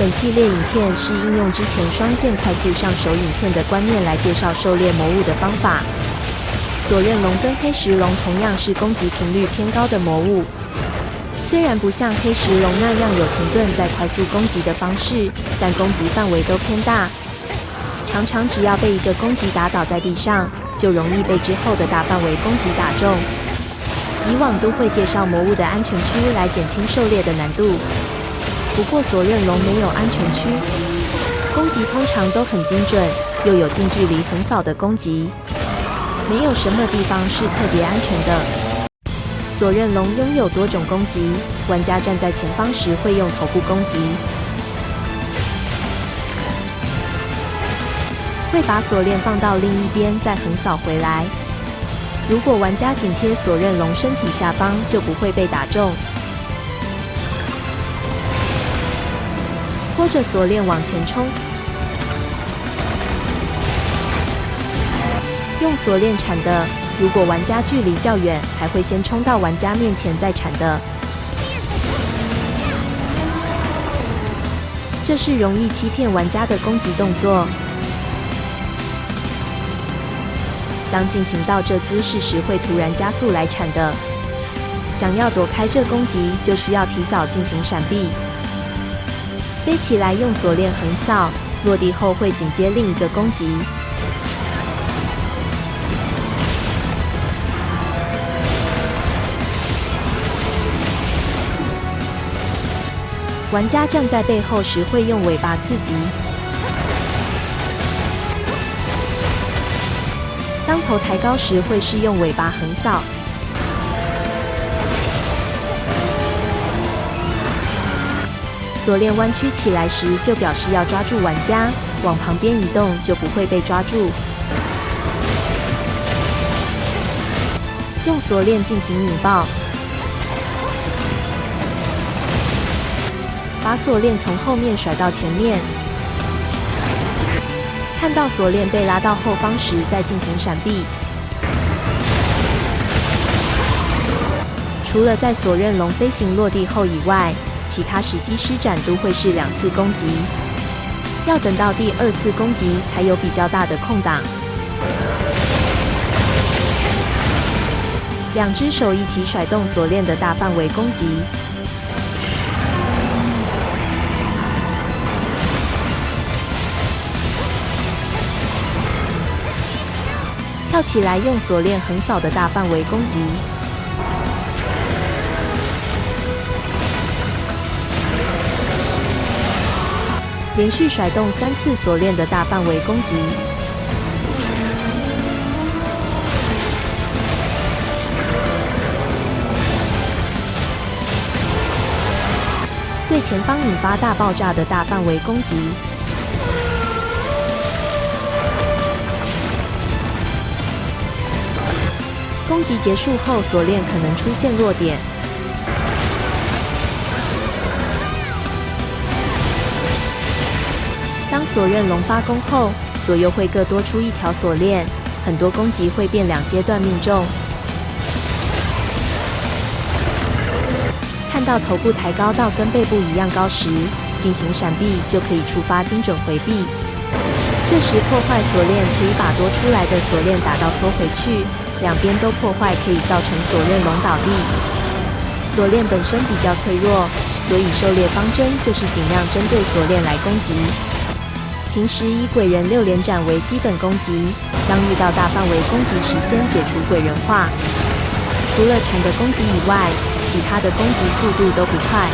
本系列影片是应用之前双剑快速上手影片的观念来介绍狩猎魔物的方法。索刃龙跟黑石龙同样是攻击频率偏高的魔物，虽然不像黑石龙那样有停顿再快速攻击的方式，但攻击范围都偏大，常常只要被一个攻击打倒在地上，就容易被之后的大范围攻击打中。以往都会介绍魔物的安全区来减轻狩猎的难度，不过索刃龙没有安全区，攻击通常都很精准，又有近距离横扫的攻击，没有什么地方是特别安全的。索刃龙拥有多种攻击，玩家站在前方时会用头部攻击，会把锁链放到另一边再横扫回来。如果玩家紧贴索刃龙身体下方，就不会被打中。拖着锁链往前冲，用锁链铲的，如果玩家距离较远，还会先冲到玩家面前再铲的。这是容易欺骗玩家的攻击动作。当进行到这姿势时，会突然加速来铲的。想要躲开这攻击，就需要提早进行闪避。飞起来用锁链横扫，落地后会紧接另一个攻击。玩家站在背后时会用尾巴刺击。当头抬高时会是用尾巴横扫。锁链弯曲起来时，就表示要抓住玩家，往旁边移动就不会被抓住。用锁链进行引爆，把锁链从后面甩到前面。看到锁链被拉到后方时，再进行闪避。除了在索刃龙飞行落地后以外，其他时机施展都会是2次攻击，要等到第2次攻击才有比较大的空档。2只手一起甩动锁链的大范围攻击。跳起来用锁链横扫的大范围攻击。连续甩动3次锁链的大范围攻击。对前方引发大爆炸的大范围攻击。攻击结束后，锁链可能出现弱点。当索刃龙发功后，左右会各多出1条锁链，很多攻击会变2阶段命中。看到头部抬高到跟背部一样高时，进行闪避就可以触发精准回避。这时破坏锁链可以把多出来的锁链打到缩回去。2边都破坏可以造成索刃龙倒地。锁链本身比较脆弱，所以狩猎方针就是尽量针对锁链来攻击。平时以鬼人6连斩为基本攻击，当遇到大范围攻击时，先解除鬼人化。除了铲的攻击以外，其他的攻击速度都不快，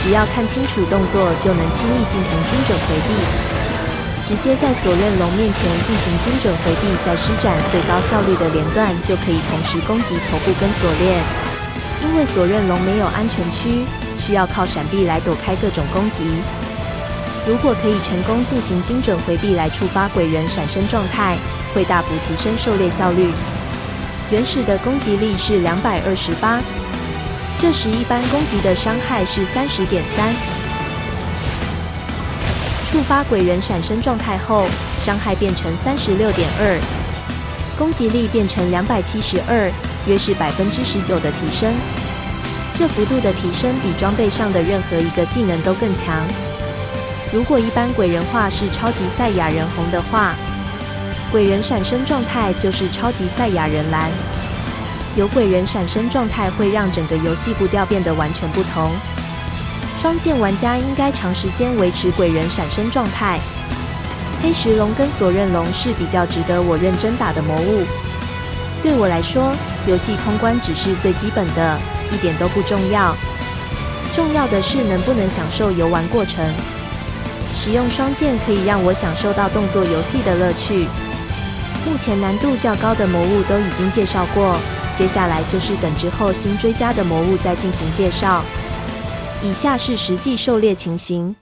只要看清楚动作，就能轻易进行精准回避。直接在索刃龙面前进行精准回避，再施展最高效率的连段，就可以同时攻击头部跟锁链。因为索刃龙没有安全区，需要靠闪避来躲开各种攻击。如果可以成功进行精准回避来触发鬼人闪身状态，会大幅提升狩猎效率。原始的攻击力是228，这时一般攻击的伤害是30.3。触发鬼人闪身状态后，伤害变成36.2，攻击力变成272，约是19%的提升。这幅度的提升比装备上的任何一个技能都更强。如果一般鬼人化是超级赛亚人红的话，鬼人闪身状态就是超级赛亚人蓝。有鬼人闪身状态会让整个游戏步调变得完全不同。双剑玩家应该长时间维持鬼人闪身状态。黑石龙跟索刃龙是比较值得我认真打的魔物。对我来说，游戏通关只是最基本的，一点都不重要。重要的是能不能享受游玩过程。使用双剑可以让我享受到动作游戏的乐趣。目前难度较高的魔物都已经介绍过，接下来就是等之后新追加的魔物再进行介绍。以下是实际狩猎情形。